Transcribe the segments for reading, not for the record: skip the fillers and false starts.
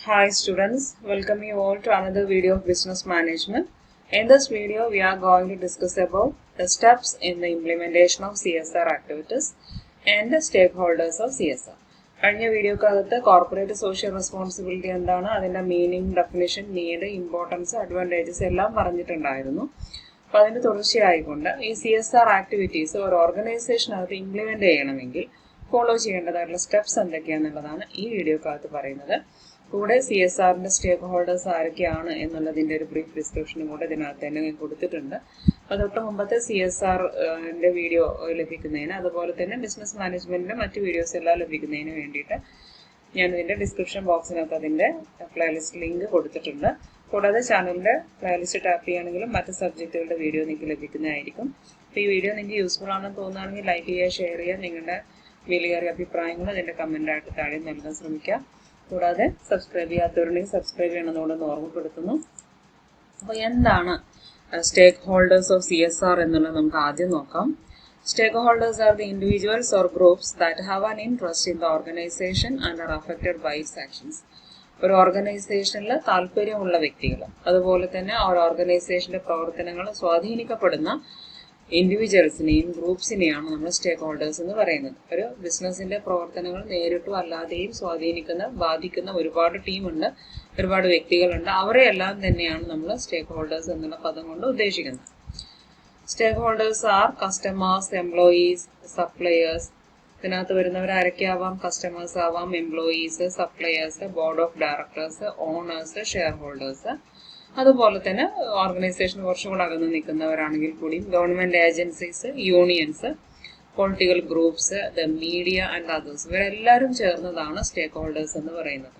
Hi students, welcome you all to another video of business management. In this video, we are going to discuss about the steps in the implementation of CSR activities and the stakeholders of CSR. കഴിഞ്ഞ വീഡിയോക്കകത്ത് corporate social responsibility എന്താണ്, അതിൻ്റെ meaning, definition, need, importance, advantages എല്ലാം പറഞ്ഞിട്ടുണ്ടായിരുന്നു. അപ്പോൾ അതിൻ്റെ തുടർച്ചയായിക്കൊണ്ട് ഈ CSR activities ഒരു ഓർഗനൈസേഷനകത്ത് implement ചെയ്യണമെങ്കിൽ ഫോളോ ചെയ്യേണ്ടതായിട്ടുള്ള സ്റ്റെപ്സ് എന്തൊക്കെയാണെന്നുള്ളതാണ് ഈ വീഡിയോക്കകത്ത് പറയുന്നത്. കൂടെ CSRന്റെ സ്റ്റേക്ക് ഹോൾഡേഴ്സ് ആരൊക്കെയാണ് എന്നുള്ളതിൻ്റെ ഒരു ബ്രീഫ് ഡിസ്ക്രിപ്ഷനും കൂടെ ഇതിനകത്ത് തന്നെ കൊടുത്തിട്ടുണ്ട്. അപ്പോൾ തൊട്ട് മുമ്പത്തെ CSRന്റെ വീഡിയോ ലഭിക്കുന്നതിന്, അതുപോലെ തന്നെ ബിസിനസ് മാനേജ്മെൻറ്റിൻ്റെ മറ്റ് വീഡിയോസ് എല്ലാം ലഭിക്കുന്നതിന് വേണ്ടിയിട്ട് ഞാൻ ഇതിൻ്റെ ഡിസ്ക്രിപ്ഷൻ ബോക്സിനകത്ത് അതിൻ്റെ പ്ലേലിസ്റ്റ് ലിങ്ക് കൊടുത്തിട്ടുണ്ട്. കൂടാതെ ചാനലിൻ്റെ പ്ലേലിസ്റ്റ് ടാപ്പ് ചെയ്യുകയാണെങ്കിലും മറ്റ് സബ്ജക്റ്റുകളുടെ വീഡിയോ നിങ്ങൾക്ക് ലഭിക്കുന്നതായിരിക്കും. അപ്പോൾ ഈ വീഡിയോ നിങ്ങൾക്ക് യൂസ്ഫുൾ ആണെന്ന് തോന്നുകയാണെങ്കിൽ ലൈക്ക് ചെയ്യുക, ഷെയർ ചെയ്യുക, നിങ്ങളുടെ വിലയേറിയ അഭിപ്രായങ്ങൾ അതിൻ്റെ കമൻ്റായിട്ട് താഴെ നൽകാൻ ശ്രമിക്കുക. കൂടാതെ സബ്സ്ക്രൈബ് ചെയ്യാത്തവരുണ്ടെങ്കിൽ സബ്സ്ക്രൈബ് ചെയ്യണമെന്നുകൂടെ ഓർമ്മപ്പെടുത്തുന്നു. അപ്പോൾ എന്താണ് സ്റ്റേക്ക് ഹോൾഡേഴ്സ് ഓഫ് CSR എന്നുള്ളത് നമുക്ക് ആദ്യം നോക്കാം. Stakeholders are the individuals or groups that have an interest in the organization and are affected by its actions. ഒരു ഓർഗനൈസേഷനിൽ താല്പര്യമുള്ള വ്യക്തികൾ, അതുപോലെ തന്നെ ആ ഒരു ഓർഗനൈസേഷന്റെ പ്രവർത്തനങ്ങൾ സ്വാധീനിക്കപ്പെടുന്ന ഇൻഡിവിജ്വൽസിനെയും ഗ്രൂപ്പ്സിനെയാണ് നമ്മൾ സ്റ്റേക്ക് ഹോൾഡേഴ്സ് എന്ന് പറയുന്നത്. ഒരു ബിസിനസിന്റെ പ്രവർത്തനങ്ങൾ നേരിട്ടും അല്ലാതെയും ബാധിക്കുന്ന ഒരുപാട് ടീമുണ്ട്, ഒരുപാട് വ്യക്തികളുണ്ട്. അവരെയെല്ലാം തന്നെയാണ് നമ്മൾ സ്റ്റേക്ക് ഹോൾഡേഴ്സ് എന്നുള്ള പദം കൊണ്ട് ഉദ്ദേശിക്കുന്നത്. Stakeholders are customers, employees, suppliers. ഇതിനകത്ത് വരുന്നവർ ആരൊക്കെയാവാം? കസ്റ്റമേഴ്സ് ആവാം, employees, suppliers, board of directors, owners, shareholders. അതുപോലെ തന്നെ ഓർഗനൈസേഷൻ കുറച്ചും കൂടെ അകന്ന് നിൽക്കുന്നവരാണെങ്കിൽ കൂടിയും government agencies, unions, political groups, the media and others, ഇവരെല്ലാവരും ചേർന്നതാണ് സ്റ്റേക്ക് ഹോൾഡേഴ്സ് എന്ന് പറയുന്നത്.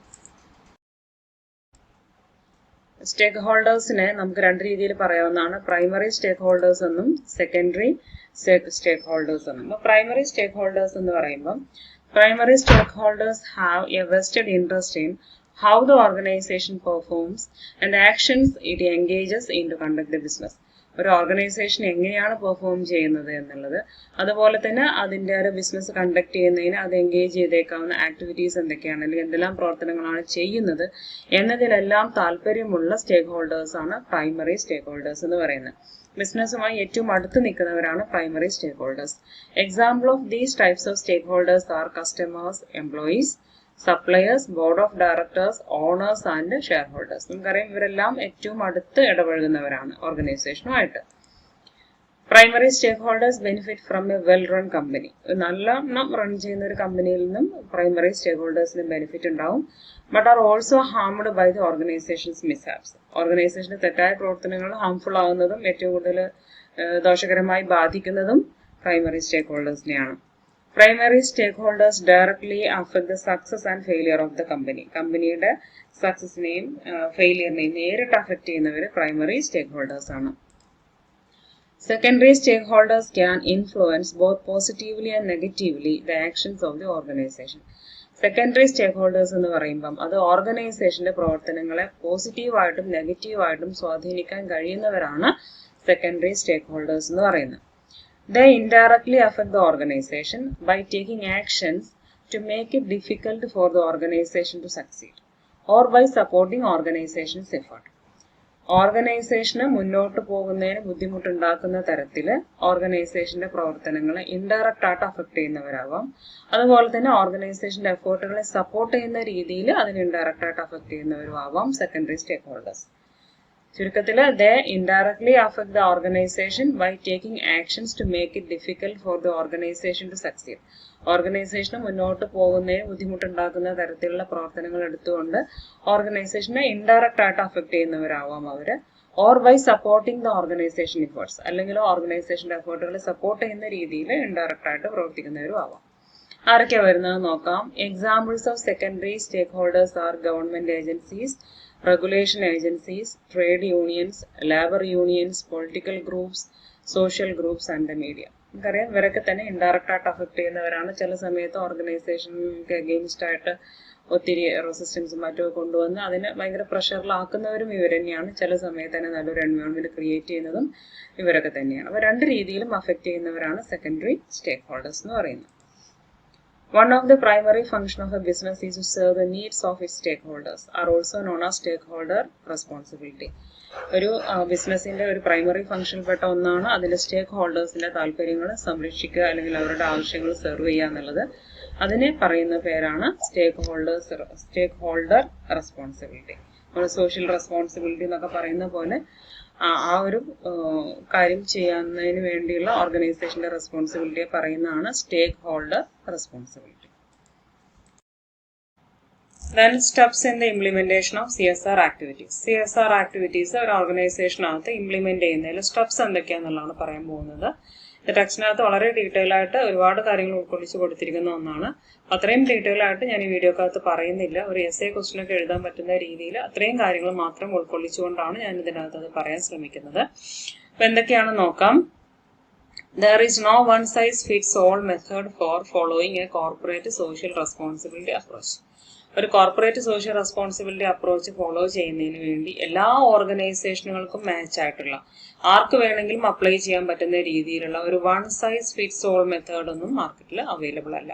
സ്റ്റേക്ക് ഹോൾഡേഴ്സിനെ നമുക്ക് രണ്ട് രീതിയിൽ പറയാവുന്നതാണ്. പ്രൈമറി സ്റ്റേക്ക് ഹോൾഡേഴ്സ് എന്നും സെക്കൻഡറി സ്റ്റേക്ക് ഹോൾഡേഴ്സ് എന്നും. പ്രൈമറി സ്റ്റേക്ക് ഹോൾഡേഴ്സ് എന്ന് പറയുമ്പം primary stakeholders have a vested interest in how the organization performs and the actions it engages in to conduct the business. ഒരു organisation എങ്ങനെയാണ് perform ചെയ്യുന്നത് എന്നുള്ളത്, അതുപോലെ തന്നെ അതിൻ്റെ ഒരു ബിസിനസ് കണ്ടക്ട് ചെയ്യുന്നതിന് അത് എൻഗേജ് ചെയ്തേക്കാവുന്ന ആക്ടിവിറ്റീസ് എന്തൊക്കെയാണ്, അല്ലെങ്കിൽ എന്തെല്ലാം പ്രവർത്തനങ്ങളാണ് ചെയ്യുന്നത് എന്നതിലെല്ലാം താല്പര്യമുള്ള സ്റ്റേക്ക് ഹോൾഡേഴ്സ് ആണ് പ്രൈമറി സ്റ്റേക്ക് ഹോൾഡേഴ്സ് എന്ന് പറയുന്നത്. ബിസിനസ്സുമായി ഏറ്റവും അടുത്ത് നിൽക്കുന്നവരാണ് primary stakeholders. Example of these types of stakeholders are customers, employees, suppliers, board of directors, owners and shareholders. നമുക്കറിയാം ഇവരെല്ലാം ഏറ്റവും അടുത്ത് ഇടപഴകുന്നവരാണ് ഓർഗനൈസേഷനുമായിട്ട്. Primary stakeholders benefit from a well run company. നല്ലോണം റൺ ചെയ്യുന്ന ഒരു കമ്പനിയിൽ നിന്നും പ്രൈമറി സ്റ്റേക്ക് ഹോൾഡേഴ്സിന് ബെനിഫിറ്റ് ഉണ്ടാവും. But are also harmed by the organisations മിസ്ഹാപ്സ്. ഓർഗനൈസേഷന്റെ തെറ്റായ പ്രവർത്തനങ്ങൾ ഹാംഫുൾ ആവുന്നതും ഏറ്റവും കൂടുതൽ ദോഷകരമായി ബാധിക്കുന്നതും primary stake ഹോൾഡേഴ്സിനെയാണ്. Primary stakeholders directly affect the success and failure of the company. കമ്പനിയുടെ സക്സസിനെയും ഫെയിലിയറിനെയും നേരിട്ട് അഫക്ട് ചെയ്യുന്നവർ പ്രൈമറി സ്റ്റേക്ക് ഹോൾഡേഴ്സ് ആണ്. Secondary stakeholders can influence both positively and negatively the actions of the organisation. Secondary stakeholders എന്ന് പറയുമ്പം അത് ഓർഗനൈസേഷന്റെ പ്രവർത്തനങ്ങളെ പോസിറ്റീവായിട്ടും നെഗറ്റീവായിട്ടും സ്വാധീനിക്കാൻ കഴിയുന്നവരാണ് സെക്കൻഡറി സ്റ്റേക്ക് ഹോൾഡേഴ്സ് എന്ന് പറയുന്നത്. They indirectly affect the organization by taking actions to make it difficult for the organization to succeed or by supporting organization's effort. ഓർഗനൈസേഷന് മുന്നോട്ട് പോകുന്നതിന് ബുദ്ധിമുട്ടുണ്ടാക്കുന്ന തരത്തിൽ ഓർഗനൈസേഷന്റെ പ്രവർത്തനങ്ങളെ ഇൻഡയറക്റ്റ് ആയിട്ട് അഫക്ട് ചെയ്യുന്നവരാവാം. അതുപോലെ തന്നെ ഓർഗനൈസേഷന്റെ എഫേർട്ടുകളെ സപ്പോർട്ട് ചെയ്യുന്ന രീതിയിൽ അതിന് ഇൻഡയറക്റ്റ് ആയിട്ട് അഫക്ട് ചെയ്യുന്നവരും ആവാം സെക്കൻഡറി സ്റ്റേക്ക് ഹോൾഡേഴ്സ്. ചുരുക്കത്തിൽ they indirectly affect the organization by taking actions to make it difficult for the organization to succeed. ഓർഗനൈസേഷന് മുന്നോട്ട് പോകുന്നതിന് ബുദ്ധിമുട്ടുണ്ടാക്കുന്ന തരത്തിലുള്ള പ്രവർത്തനങ്ങൾ എടുത്തുകൊണ്ട് ഓർഗനൈസേഷനെ ഇൻഡയറക്റ്റ് ആയിട്ട് അഫക്ട് ചെയ്യുന്നവരാവാം അവര്. Or by supporting the organisation efforts, അല്ലെങ്കിൽ ഓർഗനൈസേഷന്റെ എഫേർട്ടുകളെ സപ്പോർട്ട് ചെയ്യുന്ന രീതിയിൽ ഇൻഡയറക്റ്റ് ആയിട്ട് പ്രവർത്തിക്കുന്നവരും ആവാം. ആരൊക്കെയാ വരുന്നത് നോക്കാം. Examples of secondary stakeholders are government agencies, regulation agencies, trade unions, labor unions, political groups, social groups and the media. നമുക്കറിയാം ഇവരൊക്കെ തന്നെ ഇൻഡയറക്റ്റ് ആയിട്ട് അഫക്ട് ചെയ്യുന്നവരാണ്. ചില സമയത്ത് ഓർഗനൈസേഷൻക്ക് അഗെയിൻസ്റ്റ് ആയിട്ട് ഒത്തിരി റെസിസ്റ്റൻസും മറ്റും കൊണ്ടുവന്ന് അതിനെ ഭയങ്കര പ്രഷറിലാക്കുന്നവരും ഇവർ തന്നെയാണ്. ചില സമയത്ത് തന്നെ നല്ലൊരു എൻവയോൺമെന്റ് ക്രിയേറ്റ് ചെയ്യുന്നതും ഇവരൊക്കെ തന്നെയാണ്. അപ്പോൾ രണ്ട് രീതിയിലും അഫക്ട് ചെയ്യുന്നവരാണ് സെക്കൻഡറി സ്റ്റേക്ക് ഹോൾഡേഴ്സ് എന്ന് പറയുന്നത്. One of the primary functions of a business is to serve the needs of its stakeholders, are also known as stakeholder responsibility. ഒരു ബിസിനസിന്റെ ഒരു പ്രൈമറി ഫംഗ്ഷൻ പെട്ട ഒന്നാണ് അതിന്റെ സ്റ്റേക്ക് ഹോൾഡേഴ്സിന്റെ താല്പര്യങ്ങൾ സംരക്ഷിക്കുക അല്ലെങ്കിൽ അവരുടെ ആവശ്യങ്ങൾ സെർവ് ചെയ്യുക എന്നുള്ളത്. അതിനെ പറയുന്ന പേരാണ് സ്റ്റേക്ക് ഹോൾഡർ റെസ്പോൺസിബിലിറ്റി. നമ്മൾ സോഷ്യൽ റെസ്പോൺസിബിലിറ്റി എന്നൊക്കെ പറയുന്ന പോലെ ആ ഒരു കാര്യം ചെയ്യുന്നതിന് വേണ്ടിയുള്ള ഓർഗനൈസേഷന്റെ റെസ്പോൺസിബിലിറ്റിയെ പറയുന്നതാണ് stakeholder responsibility. Then steps in the implementation of CSR activities. CSR activities ഒരു ഓർഗനൈസേഷനകത്ത് ഇംപ്ലിമെന്റ് ചെയ്യുന്നതിൽ സ്റ്റെപ്സ് എന്തൊക്കെയാണെന്നുള്ളതാണ് പറയാൻ പോകുന്നത്. ടെക്സ്റ്റിനകത്ത് വളരെ ഡീറ്റെയിൽ ആയിട്ട് ഒരുപാട് കാര്യങ്ങൾ ഉൾക്കൊള്ളിച്ച് കൊടുത്തിരിക്കുന്ന ഒന്നാണ്. അത്രയും ഡീറ്റെയിൽ ആയിട്ട് ഞാൻ ഈ വീഡിയോക്കകത്ത് പറയുന്നില്ല. ഒരു എസ്എ ക്വസ്റ്റ്യൻ ഒക്കെ എഴുതാൻ പറ്റുന്ന രീതിയിൽ അത്രയും കാര്യങ്ങൾ മാത്രം ഉൾക്കൊള്ളിച്ചുകൊണ്ടാണ് ഞാൻ ഇതിനകത്ത് അത് പറയാൻ ശ്രമിക്കുന്നത്. അപ്പൊ എന്തൊക്കെയാണെന്ന് നോക്കാം. There is no one size fits all method for following a corporate social responsibility approach. ഒരു corporate social responsibility approach follow ചെയ്യുന്നതിന് വേണ്ടി എല്ലാ ഓർഗനൈസേഷനുകൾക്കും മാച്ച് ആയിട്ടുള്ള ആർക്ക് വേണമെങ്കിലും അപ്ലൈ ചെയ്യാൻ പറ്റുന്ന രീതിയിലുള്ള ഒരു one size fits all method ഒന്നും മാർക്കറ്റിൽ അവൈലബിൾ അല്ല.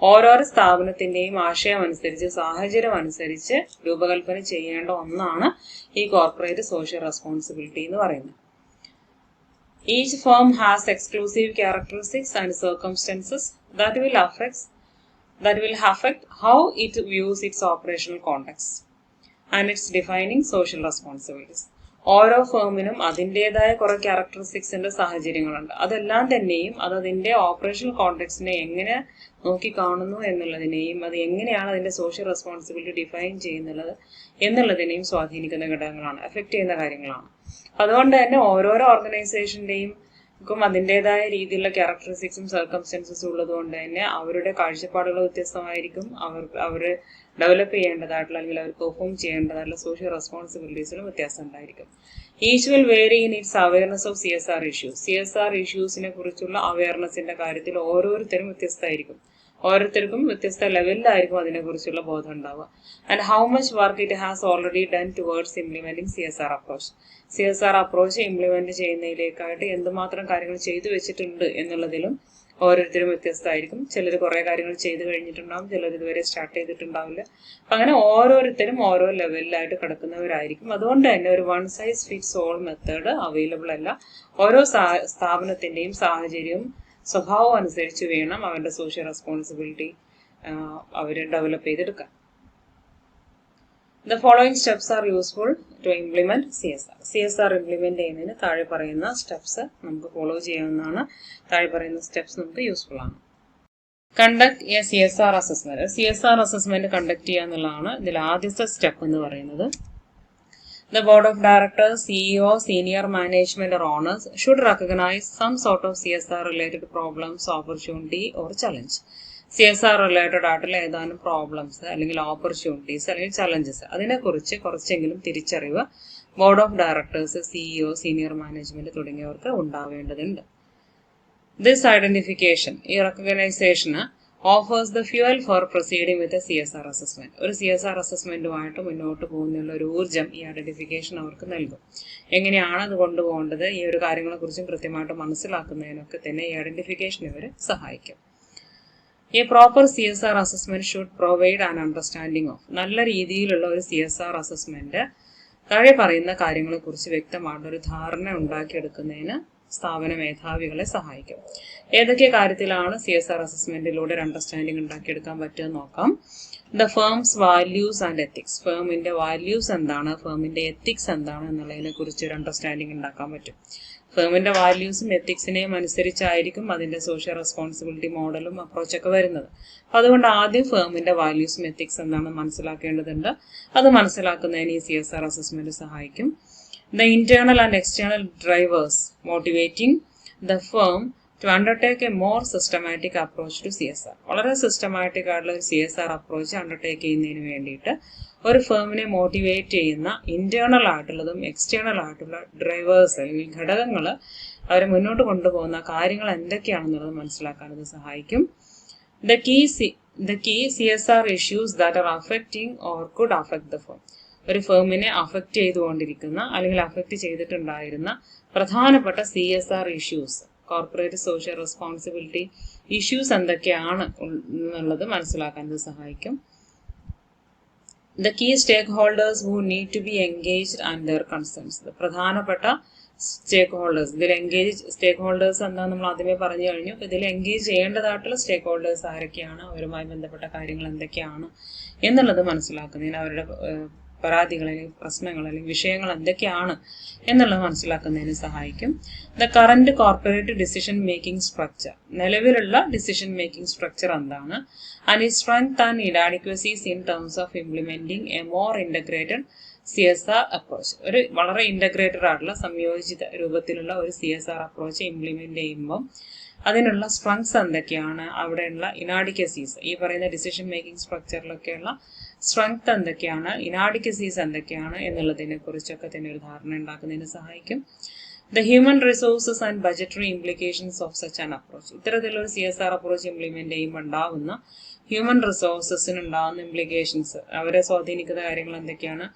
ഓരോരോ സ്ഥാപനത്തിന്റെയും ആശയം അനുസരിച്ച് സാഹചര്യം അനുസരിച്ച് രൂപകൽപ്പന ചെയ്യേണ്ട ഒന്നാണ് ഈ കോർപ്പറേറ്റ് സോഷ്യൽ റെസ്പോൺസിബിലിറ്റി എന്ന് പറയുന്നത്. Each firm has exclusive characteristics and circumstances that will affect how it views its operational context and its defining social responsibilities. ഓരോ ഫേമിനും അതിൻ്റെതായ കുറെ ക്യാരക്ടറിസ്റ്റിക്സിന്റെ സാഹചര്യങ്ങളുണ്ട്. അതെല്ലാം തന്നെയും അതിന്റെ ഓപ്പറേഷണൽ കോണ്ടെക്സ്റ്റിനെ എങ്ങനെ നോക്കിക്കാണുന്നു എന്നുള്ളതിനെയും അത് എങ്ങനെയാണ് അതിന്റെ സോഷ്യൽ റെസ്പോൺസിബിലിറ്റി ഡിഫൈൻ ചെയ്യുന്നത് എന്നുള്ളതിനെയും സ്വാധീനിക്കുന്ന ഘടകങ്ങളാണ്, എഫക്ട് ചെയ്യുന്ന കാര്യങ്ങളാണ്. അതുകൊണ്ട് തന്നെ ഓരോരോ ഓർഗനൈസേഷന്റെയും അതിൻ്റെതായ രീതിയിലുള്ള ക്യാരക്ടറിസ്റ്റിക്സും സർക്കംസ്റ്റൻസസും ഉള്ളത് കൊണ്ട് തന്നെ അവരുടെ കാഴ്ചപ്പാടുകൾ വ്യത്യസ്തമായിരിക്കും. അവർ ഡെവലപ്പ് ചെയ്യേണ്ടതായിട്ടുള്ള അല്ലെങ്കിൽ അവർ പെർഫോം ചെയ്യേണ്ടതായിട്ടുള്ള സോഷ്യൽ റെസ്പോൺസിബിലിറ്റീസിലും വ്യത്യാസം ഉണ്ടായിരിക്കും. Each will vary in its awareness of CSR issues. CSR ഇഷ്യൂസിനെ കുറിച്ചുള്ള അവയർനെസിന്റെ കാര്യത്തിൽ ഓരോരുത്തരും വ്യത്യസ്തമായിരിക്കും. ഓരോരുത്തർക്കും വ്യത്യസ്ത ലെവലിലായിരിക്കും അതിനെക്കുറിച്ചുള്ള ബോധം ഉണ്ടാവുക. And how much work it has already done towards implementing CSR approach. CSR approach implement ചെയ്യുന്നതിലേക്കായിട്ട് എന്തുമാത്രം കാര്യങ്ങൾ ചെയ്തു വെച്ചിട്ടുണ്ട് എന്നുള്ളതിലും ഓരോരുത്തരും വ്യത്യസ്തമായിരിക്കും. ചിലർ കുറെ കാര്യങ്ങൾ ചെയ്തു കഴിഞ്ഞിട്ടുണ്ടാവും, ചിലർ ഇതുവരെ സ്റ്റാർട്ട് ചെയ്തിട്ടുണ്ടാവില്ല. അങ്ങനെ ഓരോരുത്തരും ഓരോ ലെവലിലായിട്ട് കിടക്കുന്നവരായിരിക്കും. അതുകൊണ്ട് തന്നെ ഒരു one size fits all method available അല്ല. ഓരോ സ്ഥാപനത്തിന്റെയും സാഹചര്യവും സ്വഭാവം അനുസരിച്ച് വേണം അവരുടെ സോഷ്യൽ റെസ്പോൺസിബിലിറ്റി അവർ ഡെവലപ്പ് ചെയ്തെടുക്കാൻ. The following steps are useful to implement CSR. CSR implement ചെയ്യുന്നതിന് താഴെ പറയുന്ന സ്റ്റെപ്സ് നമുക്ക് ഫോളോ ചെയ്യാവുന്നതാണ്. താഴെ പറയുന്ന സ്റ്റെപ്സ് നമുക്ക് യൂസ്ഫുൾ ആണ്. Conduct A CSR assessment. CSR assessment conduct ചെയ്യുക എന്നുള്ളതാണ് ഇതിൽ ആദ്യത്തെ സ്റ്റെപ്പ് എന്ന് പറയുന്നത്. The board of directors, CEO, senior management or owners should recognize some sort of CSR related problems, opportunity or challenge. CSR related ആയിട്ടുള്ള ഏതാനും problems അല്ലെങ്കിൽ opportunities അല്ലെങ്കിൽ ചലഞ്ചസ് അതിനെക്കുറിച്ച് കുറച്ചെങ്കിലും തിരിച്ചറിവ് board of directors, CEO, senior management തുടങ്ങിയവർക്ക് ഉണ്ടാവേണ്ടതുണ്ട്. This identification, ഈ റെക്കഗ്നൈസേഷന് offers the fuel for proceeding with a CSR assessment. ഒരു CSR അസസ്മെന്റുമായിട്ട് മുന്നോട്ട് പോകുന്നതിനുള്ള ഒരു ഊർജ്ജം ഈ ഐഡന്റിഫിക്കേഷൻ അവർക്ക് നൽകും. എങ്ങനെയാണ് അത് കൊണ്ടുപോകേണ്ടത് ഈ ഒരു കാര്യങ്ങളെക്കുറിച്ചും കൃത്യമായിട്ട് മനസ്സിലാക്കുന്നതിനൊക്കെ തന്നെ ഈ ഐഡന്റിഫിക്കേഷൻ ഇവരെ സഹായിക്കും. A proper CSR assessment should provide an understanding of. നല്ല രീതിയിലുള്ള ഒരു CSR അസസ്മെന്റ് താഴെ പറയുന്ന കാര്യങ്ങളെക്കുറിച്ച് വ്യക്തമായിട്ടൊരു ധാരണ ഉണ്ടാക്കിയെടുക്കുന്നതിന് സ്ഥാപന മേധാവികളെ സഹായിക്കും. ഏതൊക്കെ കാര്യത്തിലാണ് CSR അസസ്മെന്റിലൂടെ ഒരു അണ്ടർസ്റ്റാൻഡിംഗ് ഉണ്ടാക്കിയെടുക്കാൻ പറ്റുമെന്ന് നോക്കാം. The firm's values and ethics. ഫേമിന്റെ വാല്യൂസ് എന്താണ്, ഫേമിന്റെ എത്തിക്സ് എന്താണ് എന്നുള്ളതിനെ കുറിച്ച് ഒരു അണ്ടർസ്റ്റാൻഡിംഗ് ഉണ്ടാക്കാൻ പറ്റും. ഫേമിന്റെ വാല്യൂസും എത്തിക്സിനെയും അനുസരിച്ചായിരിക്കും അതിന്റെ സോഷ്യൽ റെസ്പോൺസിബിലിറ്റി മോഡലും അപ്രോച്ചൊക്കെ വരുന്നത്. അതുകൊണ്ട് ആദ്യം ഫേമിന്റെ വാല്യൂസും എത്തിക്സ് എന്താണെന്ന് മനസ്സിലാക്കേണ്ടതുണ്ട്. അത് മനസ്സിലാക്കുന്നതിന് ഈ CSR അസസ്മെന്റ് സഹായിക്കും. The internal and external drivers motivating the firm to undertake a more systematic approach to CSR. വളരെ സിസ്റ്റമാറ്റിക് ആയിട്ടുള്ള ഒരു CSR അപ്രോച്ച് അണ്ടർടേക്ക് ചെയ്യുന്നതിന് വേണ്ടിയിട്ട് ഒരു ഫേമിനെ മോട്ടിവേറ്റ് ചെയ്യുന്ന ഇന്റേണൽ ആയിട്ടുള്ളതും എക്സ്റ്റേണൽ ആയിട്ടുള്ള ഡ്രൈവേഴ്സ് അല്ലെങ്കിൽ ഘടകങ്ങൾ അവരെ മുന്നോട്ട് കൊണ്ടുപോകുന്ന കാര്യങ്ങൾ എന്തൊക്കെയാണെന്നുള്ളത് മനസ്സിലാക്കാൻ ഇത് സഹായിക്കും. The key CSR issues that are affecting or could affect the firm. ഒരു ഫേമിനെ അഫക്റ്റ് ചെയ്തുകൊണ്ടിരിക്കുന്ന അല്ലെങ്കിൽ അഫക്റ്റ് ചെയ്തിട്ടുണ്ടായിരുന്ന പ്രധാനപ്പെട്ട CSR issues corporate social responsibility issues എന്തൊക്കെയാണ് എന്നുള്ളത് മനസ്സിലാക്കാൻ ഇത് സഹായിക്കും. The key stakeholders who need to be engaged and their concerns. പ്രധാനപ്പെട്ട സ്റ്റേക്ക് ഹോൾഡേഴ്സ്, ഇതിൽ സ്റ്റേക്ക് ഹോൾഡേഴ്സ് എന്താണെന്ന് നമ്മൾ ആദ്യമേ പറഞ്ഞു കഴിഞ്ഞു. ഇതിൽ എൻഗേജ് ചെയ്യേണ്ടതായിട്ടുള്ള സ്റ്റേക്ക് ഹോൾഡേഴ്സ് ആരൊക്കെയാണ്, അവരുമായി ബന്ധപ്പെട്ട കാര്യങ്ങൾ എന്തൊക്കെയാണ് എന്നുള്ളത് മനസ്സിലാക്കുന്നതിന്, അവരുടെ പരാതികൾ അല്ലെങ്കിൽ പ്രശ്നങ്ങൾ അല്ലെങ്കിൽ വിഷയങ്ങൾ എന്തൊക്കെയാണ് എന്നുള്ളത് മനസ്സിലാക്കുന്നതിന് സഹായിക്കും. The current corporate decision making structure, നിലവിലുള്ള ഡിസിഷൻ മേക്കിംഗ് സ്ട്രക്ചർ എന്താണ്, and it strength and inadequacies in terms of implementing a more integrated CSR approach. ഒരു വളരെ ഇന്റഗ്രേറ്റഡ് ആയിട്ടുള്ള സംയോജിത രൂപത്തിലുള്ള ഒരു CSR അപ്രോച്ച് ഇംപ്ലിമെന്റ് ചെയ്യുമ്പോൾ അതിനുള്ള സ്ട്രെങ്സ് എന്തൊക്കെയാണ്, അവിടെയുള്ള ഇനാഡിക്കസീസ്, ഈ പറയുന്ന ഡിസിഷൻ മേക്കിംഗ് സ്ട്രക്ചറിലൊക്കെയുള്ള സ്ട്രെങ്ത് എന്തൊക്കെയാണ്, ഇനാഡിക്കസീസ് എന്തൊക്കെയാണ് എന്നുള്ളതിനെ കുറിച്ചൊക്കെ തന്നെ ഒരു ധാരണ ഉണ്ടാക്കുന്നതിന് സഹായിക്കും. The human resources and budgetary implications of such an approach. ഇത്തരത്തിലൊരു CSR അപ്രോച്ച് ഇംപ്ലിമെന്റ് ചെയ്യുമ്പോൾ ഉണ്ടാവുന്ന ഹ്യൂമൻ റിസോഴ്സസിന് ഉണ്ടാകുന്ന ഇംപ്ലിക്കേഷൻസ്, അവരെ സ്വാധീനിക്കുന്ന കാര്യങ്ങൾ എന്തൊക്കെയാണ്,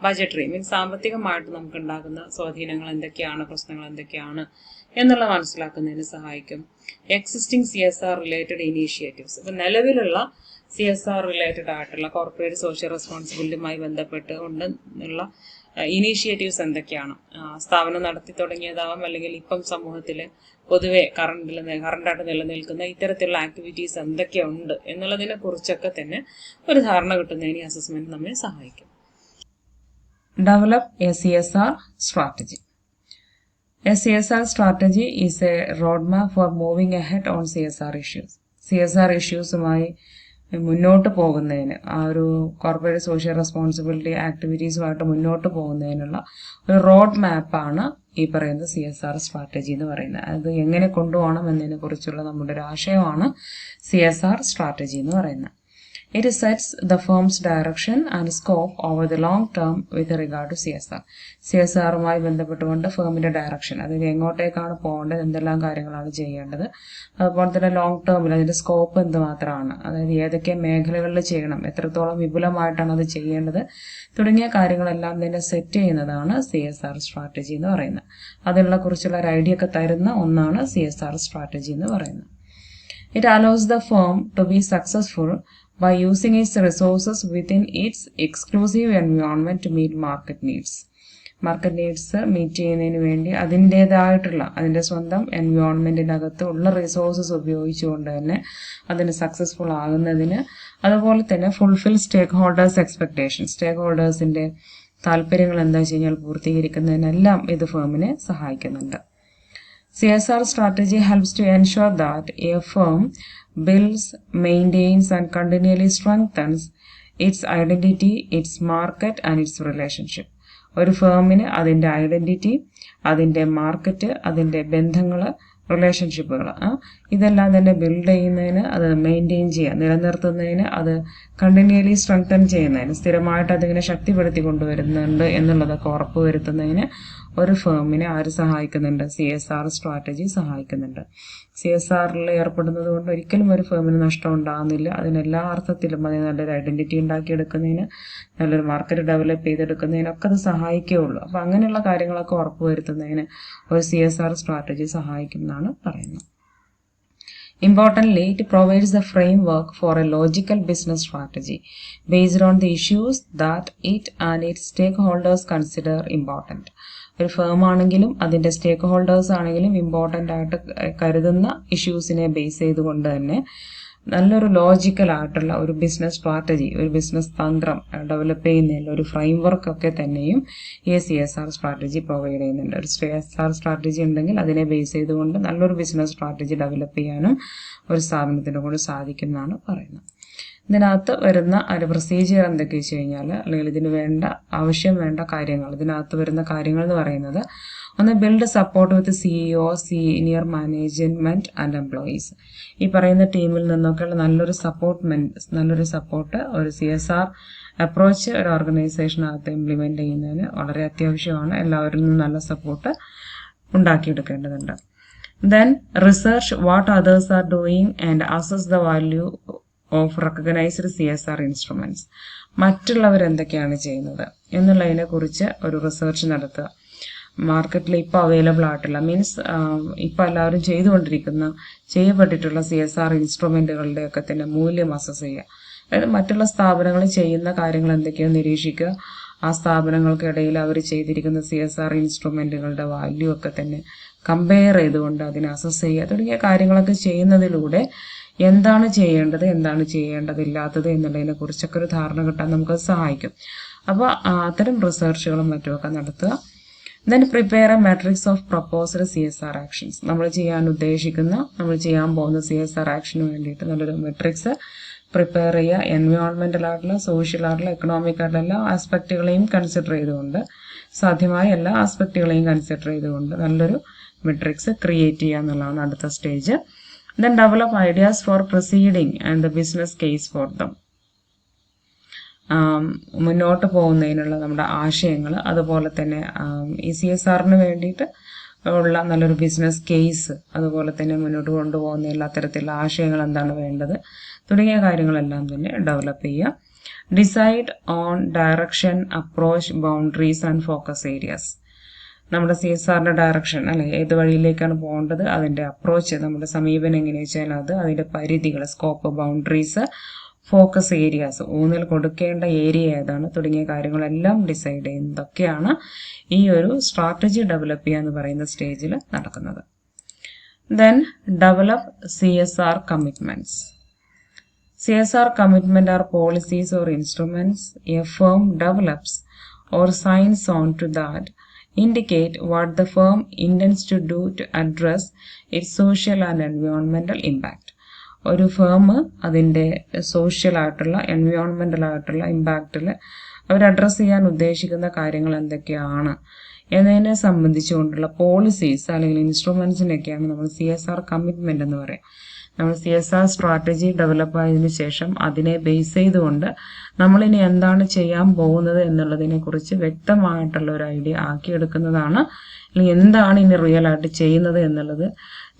ബജറ്ററി മീൻസ് സാമ്പത്തികമായിട്ട് നമുക്ക് ഉണ്ടാകുന്ന സ്വാധീനങ്ങൾ എന്തൊക്കെയാണ്, പ്രശ്നങ്ങൾ എന്തൊക്കെയാണ് എന്നുള്ളത് മനസ്സിലാക്കുന്നതിന് സഹായിക്കും. എക്സിസ്റ്റിംഗ് CSR റിലേറ്റഡ് ഇനീഷ്യേറ്റീവ്സ്, ഇപ്പം നിലവിലുള്ള CSR റിലേറ്റഡ് ആയിട്ടുള്ള കോർപ്പറേറ്റ് സോഷ്യൽ റെസ്പോൺസിബിലിറ്റിയുമായി ബന്ധപ്പെട്ട് ഉള്ള ഇനീഷ്യേറ്റീവ്സ് എന്തൊക്കെയാണ്, സ്ഥാപനം നടത്തി തുടങ്ങിയതാവാം, അല്ലെങ്കിൽ ഇപ്പം സമൂഹത്തിൽ പൊതുവെ കറണ്ടായിട്ട് നിലനിൽക്കുന്ന ഇത്തരത്തിലുള്ള ആക്ടിവിറ്റീസ് എന്തൊക്കെയുണ്ട് എന്നുള്ളതിനെ കുറിച്ചൊക്കെ തന്നെ ഒരു ധാരണ കിട്ടുന്നതിന് അസസ്മെന്റ് നമ്മെ സഹായിക്കും. Develop a CSR strategy. A CSR strategy is a roadmap for moving ahead on CSR issues. CSR issuesമായി മുന്നോട്ട് പോകുന്നതിന്, ആ ഒരു കോർപ്പറേറ്റ് സോഷ്യൽ റെസ്പോൺസിബിലിറ്റി ആക്ടിവിറ്റീസുമായിട്ട് മുന്നോട്ട് പോകുന്നതിനുള്ള ഒരു റോഡ് മാപ്പാണ് ഈ പറയുന്ന CSR സ്ട്രാറ്റജി എന്ന് പറയുന്നത്. അത് എങ്ങനെ കൊണ്ടുപോകണം എന്നതിനെ കുറിച്ചുള്ള നമ്മുടെ ഒരു ആശയമാണ് CSR സ്ട്രാറ്റജി എന്ന് പറയുന്നത്. It sets the firm's direction and scope over the long term with regard to CSR. CSRുമായി ബന്ധപ്പെട്ടുകൊണ്ട് ഫേമിന്റെ ഡയറക്ഷൻ, അതായത് എങ്ങോട്ടേക്കാണ് പോകേണ്ടത്, എന്തെല്ലാം കാര്യങ്ങളാണ് ചെയ്യേണ്ടത്, അതുപോലെ തന്നെ ലോങ് ടേമിൽ അതിന്റെ സ്കോപ്പ് എന്തുമാത്രമാണ്, അതായത് ഏതൊക്കെ മേഖലകളിൽ ചെയ്യണം, എത്രത്തോളം വിപുലമായിട്ടാണ് അത് ചെയ്യേണ്ടത് തുടങ്ങിയ കാര്യങ്ങളെല്ലാം തന്നെ സെറ്റ് ചെയ്യുന്നതാണ് CSR സ്ട്രാറ്റജി എന്ന് പറയുന്നത്. അതിനുള്ള കുറിച്ചുള്ള ഒരു ഐഡിയ ഒക്കെ തരുന്ന ഒന്നാണ് CSR സ്ട്രാറ്റജി എന്ന് പറയുന്നത്. It allows the firm to be successful by using its resources within its exclusive environment to meet market needs. Market needs meet ചെയ്യുന്നതിന് വേണ്ടി അതിൻ്റെതായിട്ടുള്ള അതിൻ്റെ സ്വന്തം എൻവയോൺമെൻറ്റിനകത്ത് ഉള്ള റിസോഴ്സസ് ഉപയോഗിച്ചുകൊണ്ട് തന്നെ അതിന് സക്സസ്ഫുൾ ആകുന്നതിന്, അതുപോലെ തന്നെ ഫുൾഫിൽ സ്റ്റേക്ക് ഹോൾഡേഴ്സ് എക്സ്പെക്ടേഷൻ, സ്റ്റേക്ക് ഹോൾഡേഴ്സിൻ്റെ താല്പര്യങ്ങൾ എന്താ വെച്ച് കഴിഞ്ഞാൽ പൂർത്തീകരിക്കുന്നതിനെല്ലാം ഇത് ഫേമിനെ സഹായിക്കുന്നുണ്ട്. CSR strategy helps to ensure that a firm builds, maintains and continually strengthens its identity, its market and its relationship. ഒരു ഫേമിന് അതിൻ്റെ ഐഡന്റിറ്റി, അതിൻ്റെ മാർക്കറ്റ്, അതിൻ്റെ ബന്ധങ്ങൾ, റിലേഷൻഷിപ്പുകൾ, ഇതെല്ലാം തന്നെ ബിൽഡ് ചെയ്യുന്നതിന്, അത് മെയിൻറ്റെയിൻ ചെയ്യുക, നിലനിർത്തുന്നതിന്, അത് കണ്ടിന്യൂലി സ്ട്രെങ്തൻ ചെയ്യുന്നതിന്, സ്ഥിരമായിട്ട് അതിങ്ങനെ ശക്തിപ്പെടുത്തി കൊണ്ടുവരുന്നുണ്ട് എന്നുള്ളതൊക്കെ ഉറപ്പുവരുത്തുന്നതിന് ഒരു ഫേമിനെ ആര് സഹായിക്കുന്നുണ്ട്, CSR സ്ട്രാറ്റജി സഹായിക്കുന്നുണ്ട്. CSRൽ ഏർപ്പെടുന്നത് കൊണ്ട് ഒരിക്കലും ഒരു ഫേമിന് നഷ്ടം ഉണ്ടാകുന്നില്ല. അതിനെല്ലാ അർത്ഥത്തിലും അതിന് നല്ലൊരു ഐഡന്റിറ്റി ഉണ്ടാക്കിയെടുക്കുന്നതിന്, നല്ലൊരു മാർക്കറ്റ് ഡെവലപ്പ് ചെയ്തെടുക്കുന്നതിനൊക്കെ അത് സഹായിക്കുകയുള്ളൂ. അപ്പം അങ്ങനെയുള്ള കാര്യങ്ങളൊക്കെ ഉറപ്പുവരുത്തുന്നതിന് ഒരു CSR സ്ട്രാറ്റജി സഹായിക്കും എന്നാണ് പറയുന്നത്. Importantly, it provides the framework for a logical business strategy based on the issues that it and its stakeholders consider important. ഒരു ഫേം ആണെങ്കിലും അതിൻ്റെ സ്റ്റേക്ക് ഹോൾഡേഴ്സ് ആണെങ്കിലും ഇമ്പോർട്ടൻ്റ് ആയിട്ട് കരുതുന്ന ഇഷ്യൂസിനെ ബേസ് ചെയ്തുകൊണ്ട് തന്നെ നല്ലൊരു ലോജിക്കൽ ആയിട്ടുള്ള ഒരു ബിസിനസ് സ്ട്രാറ്റജി, ഒരു ബിസിനസ് തന്ത്രം ഡെവലപ്പ് ചെയ്യുന്നതിൽ ഒരു ഫ്രെയിംവർക്ക് ഒക്കെ തന്നെയും ഈ CSR സ്ട്രാറ്റജി പ്രൊവൈഡ് ചെയ്യുന്നുണ്ട്. ഒരു CSR സ്ട്രാറ്റജി ഉണ്ടെങ്കിൽ അതിനെ ബേസ് ചെയ്തുകൊണ്ട് നല്ലൊരു ബിസിനസ് സ്ട്രാറ്റജി ഡെവലപ്പ് ചെയ്യാനും ഒരു സ്ഥാപനത്തിനെ കൊണ്ട് സാധിക്കുന്നതാണ് പറയുന്നത്. ഇതിനകത്ത് വരുന്ന ഒരു പ്രൊസീജിയർ എന്തൊക്കെ വെച്ച് കഴിഞ്ഞാൽ, അല്ലെങ്കിൽ ഇതിന് ആവശ്യം വേണ്ട കാര്യങ്ങൾ, ഇതിനകത്ത് വരുന്ന കാര്യങ്ങൾ എന്ന് പറയുന്നത്, ഒന്ന് build support with CEO, senior management and employees. ഈ പറയുന്ന ടീമിൽ നിന്നൊക്കെയുള്ള നല്ലൊരു സപ്പോർട്ട് ഒരു CSR അപ്രോച്ച് ഒരു ഓർഗനൈസേഷനകത്ത് ഇംപ്ലിമെന്റ് ചെയ്യുന്നതിന് വളരെ അത്യാവശ്യമാണ്. എല്ലാവരിൽ നിന്നും നല്ല support ഉണ്ടാക്കിയെടുക്കേണ്ടതുണ്ട്. Then research what others are doing and assess the value of recognised CSR instruments. മറ്റുള്ളവർ എന്തൊക്കെയാണ് ചെയ്യുന്നത് എന്നുള്ളതിനെ കുറിച്ച് ഒരു റിസർച്ച് നടത്തുക. മാർക്കറ്റിൽ ഇപ്പോൾ അവൈലബിൾ ആയിട്ടുള്ള മീൻസ് ഇപ്പോൾ എല്ലാവരും ചെയ്യപ്പെട്ടിട്ടുള്ള CSR ഇൻസ്ട്രുമെന്റുകളുടെ ഒക്കെ തന്നെ മൂല്യം അസസ് ചെയ്യുക. അതായത് മറ്റുള്ള സ്ഥാപനങ്ങൾ ചെയ്യുന്ന കാര്യങ്ങൾ എന്തൊക്കെയാണെന്ന് നിരീക്ഷിക്കുക. ആ സ്ഥാപനങ്ങൾക്കിടയിൽ അവർ ചെയ്തിരിക്കുന്ന CSR ഇൻസ്ട്രുമെന്റുകളുടെ വാല്യൂ ഒക്കെ തന്നെ കമ്പയർ ചെയ്തുകൊണ്ട് അതിനെ അസസ് ചെയ്യുക തുടങ്ങിയ കാര്യങ്ങളൊക്കെ ചെയ്യുന്നതിലൂടെ എന്താണ് ചെയ്യേണ്ടത്, എന്താണ് ചെയ്യേണ്ടതില്ലാത്തത് എന്നുള്ളതിനെ കുറിച്ചൊക്കെ ഒരു ധാരണ കിട്ടാൻ നമുക്ക് സഹായിക്കും. അപ്പോൾ അത്തരം റിസർച്ചുകളും മറ്റുമൊക്കെ നടത്തുക. Then prepare A matrix of proposed CSR actions. നമ്മൾ ചെയ്യാൻ പോകുന്ന CSR ആക്ഷന് വേണ്ടിയിട്ട് നല്ലൊരു മെട്രിക്സ് പ്രിപ്പയർ ചെയ്യുക. എൻവയോൺമെന്റൽ ആയിട്ടുള്ള, സോഷ്യൽ ആയിട്ടുള്ള, എക്കണോമിക് ആയിട്ടുള്ള എല്ലാ ആസ്പെക്റ്റുകളെയും കൺസിഡർ ചെയ്തുകൊണ്ട്, സാധ്യമായ എല്ലാ ആസ്പെക്റ്റുകളെയും കൺസിഡർ ചെയ്തുകൊണ്ട് നല്ലൊരു മെട്രിക്സ് ക്രിയേറ്റ് ചെയ്യുക എന്നുള്ളതാണ് അടുത്ത stage. Then develop ideas four proceeding and the business case for them. മുന്നോട്ട് പോകുന്നതിനുള്ള നമ്മുടെ ആശയങ്ങൾ, അതുപോലെ തന്നെ ഈ CSRന് വേണ്ടിയിട്ട് ഉള്ള നല്ലൊരു ബിസിനസ് കേസ്, അതുപോലെ തന്നെ മുന്നോട്ട് കൊണ്ടുപോകുന്നതിനുള്ള അത്തരത്തിലുള്ള ആശയങ്ങൾ എന്താണ് വേണ്ടത് തുടങ്ങിയ കാര്യങ്ങളെല്ലാം തന്നെ ഡെവലപ്പ് ചെയ്യുക. Decide on direction, approach, boundaries and focus areas. നമ്മുടെ CSRന്റെ ഡയറക്ഷൻ അല്ലെ, ഏത് വഴിയിലേക്കാണ് പോകേണ്ടത്, അതിന്റെ അപ്രോച്ച്, നമ്മുടെ സമീപനം എങ്ങനെയാ വെച്ചാൽ അത്, അതിന്റെ പരിധികൾ, സ്കോപ്പ്, ബൗണ്ടറീസ്, ഫോക്കസ് ഏരിയാസ്, ഊന്നൽ കൊടുക്കേണ്ട ഏരിയ ഏതാണ് തുടങ്ങിയ കാര്യങ്ങളെല്ലാം ഡിസൈഡ് ചെയ്യുന്നതൊക്കെയാണ് ഈ ഒരു സ്ട്രാറ്റജി ഡെവലപ്പ് ചെയ്യുക എന്ന് പറയുന്ന സ്റ്റേജിൽ നടക്കുന്നത്. Then develop CSR commitments. CSR commitment are policies or instruments a firm develops or signs on to that indicate what the firm intends to do to address its social and environmental impact. ഒരു firm അതിൻ്റെ social ആയിട്ടുള്ള, എൻവയോൺമെന്റൽ ആയിട്ടുള്ള ഇമ്പാക്റ്റിൽ അവർ address ചെയ്യാൻ ഉദ്ദേശിക്കുന്ന കാര്യങ്ങൾ എന്തൊക്കെയാണ് എന്നതിനെ സംബന്ധിച്ചുകൊണ്ടുള്ള policies അല്ലെങ്കിൽ ഇൻസ്ട്രുമെന്റ്സിനൊക്കെയാണ് നമ്മൾ CSR കമ്മിറ്റ്മെന്റ് എന്ന് പറയുക. നമ്മൾ CSR സ്ട്രാറ്റജി ഡെവലപ്പ് ആയതിനു ശേഷം അതിനെ ബേസ് ചെയ്തുകൊണ്ട് നമ്മളിനി എന്താണ് ചെയ്യാൻ പോകുന്നത് എന്നുള്ളതിനെ കുറിച്ച് വ്യക്തമായിട്ടുള്ള ഒരു ഐഡിയ ആക്കിയെടുക്കുന്നതാണ്, അല്ലെങ്കിൽ എന്താണ് ഇനി റിയൽ ആയിട്ട് ചെയ്യുന്നത് എന്നുള്ളത്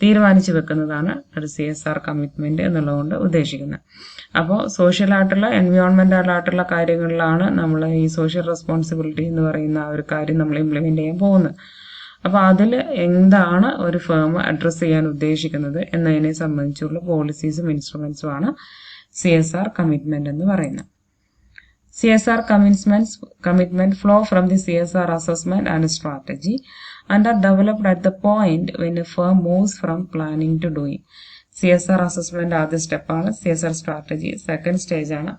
തീരുമാനിച്ചു വെക്കുന്നതാണ് ഒരു CSR കമ്മിറ്റ്മെന്റ് എന്നുള്ളതുകൊണ്ട് ഉദ്ദേശിക്കുന്നത്. അപ്പോൾ സോഷ്യലായിട്ടുള്ള, എൻവയോൺമെന്റൽ ആയിട്ടുള്ള കാര്യങ്ങളിലാണ് നമ്മൾ ഈ സോഷ്യൽ റെസ്പോൺസിബിലിറ്റി എന്ന് പറയുന്ന ആ ഒരു കാര്യം നമ്മൾ ഇംപ്ലിമെന്റ് ചെയ്യാൻ പോകുന്നത്. അപ്പോൾ അതിൽ എന്താണ് ഒരു ഫേം അഡ്രസ്സ് ചെയ്യാൻ ഉദ്ദേശിക്കുന്നത് എന്നതിനെ സംബന്ധിച്ചുള്ള പോളിസീസും ഇൻസ്ട്രുമെന്റ്സും ആണ് CSR കമ്മിറ്റ്മെന്റ് എന്ന് പറയുന്നത്. CSR commitment flow from the CSR assessment and strategy and are developed at the point when a firm moves from planning to doing. CSR assessment ആദ്യ സ്റ്റെപ്പാണ്, CSR സ്ട്രാറ്റജി സെക്കൻഡ് സ്റ്റേജ് ആണ്.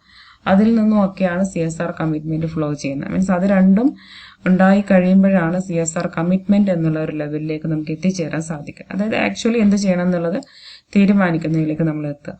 അതിൽ നിന്നും ഒക്കെയാണ് CSR commitment flow ചെയ്യുന്നത്. Means അത് രണ്ടും ഉണ്ടായി കഴിയുമ്പോഴാണ് CSR കമ്മിറ്റ്മെന്റ് എന്നുള്ള ഒരു ലെവലിലേക്ക് നമുക്ക് എത്തിച്ചേരാൻ സാധിക്കുക. അതായത് ആക്ച്വലി എന്ത് ചെയ്യണം എന്നുള്ളത് തീരുമാനിക്കുന്നതിലേക്ക് നമ്മൾ എത്തുക.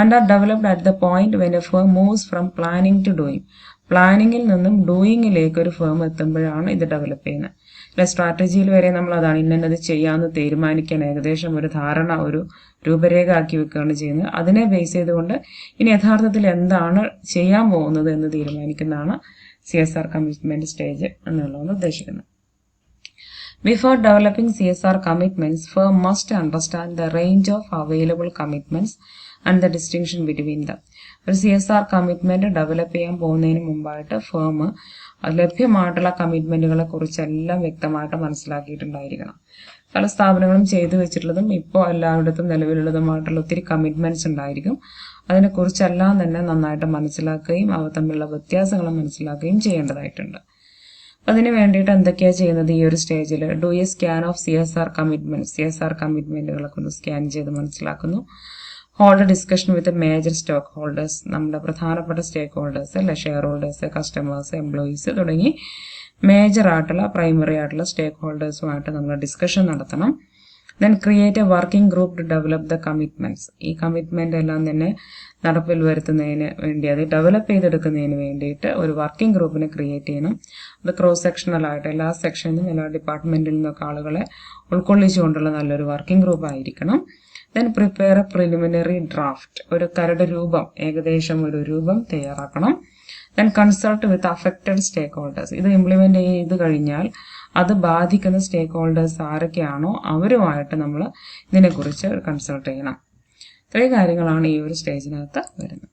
And are developed at the point when a firm moves from planning to doing. പ്ലാനിങ്ങിൽ നിന്നും ഡൂയിങ്ങിലേക്ക് ഒരു ഫേം എത്തുമ്പോഴാണ് ഇത് ഡെവലപ്പ് ചെയ്യുന്നത്. അല്ലെ, സ്ട്രാറ്റജിയിൽ വരെ നമ്മൾ അതാണ് ഇന്നത് ചെയ്യാമെന്ന് തീരുമാനിക്കാൻ ഏകദേശം ഒരു ധാരണ, ഒരു രൂപരേഖ ആക്കി വെക്കുകയാണ് ചെയ്യുന്നത്. അതിനെ ബേസ് ചെയ്തുകൊണ്ട് ഇനി യഥാർത്ഥത്തിൽ എന്താണ് ചെയ്യാൻ പോകുന്നത് എന്ന് തീരുമാനിക്കുന്നതാണ് CSR കമ്മിറ്റ്മെന്റ് സ്റ്റേജ് എന്നുള്ളതാണ് ഉദ്ദേശിക്കുന്നത്. Before developing CSR commitments, firm must understand the range of available commitments and the distinction between them. ഒരു CSR കമ്മിറ്റ്മെന്റ് ഡെവലപ്പ് ചെയ്യാൻ പോകുന്നതിന് മുമ്പായിട്ട് ഫേം ലഭ്യമായിട്ടുള്ള കമ്മിറ്റ്മെന്റുകളെ കുറിച്ചെല്ലാം വ്യക്തമായിട്ട് മനസ്സിലാക്കിയിട്ടുണ്ടായിരിക്കണം. പല സ്ഥാപനങ്ങളും ചെയ്തു വെച്ചിട്ടുള്ളതും ഇപ്പോൾ എല്ലായിടത്തും നിലവിലുള്ളതുമായിട്ടുള്ള ഒത്തിരി കമ്മിറ്റ്മെന്റ്സ് ഉണ്ടായിരിക്കും. അതിനെക്കുറിച്ചെല്ലാം തന്നെ നന്നായിട്ട് മനസ്സിലാക്കുകയും അവ തമ്മിലുള്ള വ്യത്യാസങ്ങൾ മനസ്സിലാക്കുകയും ചെയ്യേണ്ടതായിട്ടുണ്ട്. അതിന് വേണ്ടിയിട്ട് എന്തൊക്കെയാണ് ചെയ്യുന്നത് ഈ ഒരു സ്റ്റേജിൽ? Do a scan of CSR commitment. CSR കമ്മിറ്റ്മെന്റുകളൊക്കെ ഒന്ന് സ്കാൻ ചെയ്ത് മനസ്സിലാക്കുന്നു. Hold discussion with major stockholders. നമ്മുടെ പ്രധാനപ്പെട്ട സ്റ്റേക്ക് ഹോൾഡേഴ്സ് അല്ലെ, ഷെയർ ഹോൾഡേഴ്സ്, കസ്റ്റമേഴ്സ്, എംപ്ലോയീസ് തുടങ്ങി മേജർ ആയിട്ടുള്ള, പ്രൈമറി ആയിട്ടുള്ള സ്റ്റേക്ക് ഹോൾഡേഴ്സുമായിട്ട് നമ്മൾ ഡിസ്കഷൻ നടത്തണം. Then create a working group to develop the commitments. ഈ കമ്മിറ്റ്മെന്റ് എല്ലാം തന്നെ നടപ്പിൽ വരുത്തുന്നതിന് വേണ്ടി, അത് ഡെവലപ്പ് ചെയ്തെടുക്കുന്നതിന് വേണ്ടിയിട്ട് ഒരു വർക്കിംഗ് ഗ്രൂപ്പിനെ ക്രിയേറ്റ് ചെയ്യണം. അത് ക്രോസ് സെക്ഷണലായിട്ട് എല്ലാ സെക്ഷനിലും എല്ലാ ഡിപ്പാർട്ട്മെന്റിൽ നിന്നൊക്കെ ആളുകളെ ഉൾക്കൊള്ളിച്ചുകൊണ്ടുള്ള നല്ലൊരു വർക്കിംഗ് ഗ്രൂപ്പ് ആയിരിക്കണം. Then prepare a preliminary draft. ഒരു കരട് രൂപം, ഏകദേശം ഒരു രൂപം തയ്യാറാക്കണം. Then consult with affected stakeholders. ഇത് ഇംപ്ലിമെന്റ് ചെയ്ത് കഴിഞ്ഞാൽ അത് ബാധിക്കുന്ന സ്റ്റേക്ക് ഹോൾഡേഴ്സ് ആരൊക്കെയാണോ അവരുമായിട്ട് നമ്മൾ ഇതിനെക്കുറിച്ച് കൺസൾട്ട് ചെയ്യണം. ഇത്രയും കാര്യങ്ങളാണ് ഈ ഒരു സ്റ്റേജിനകത്ത് വരുന്നത്.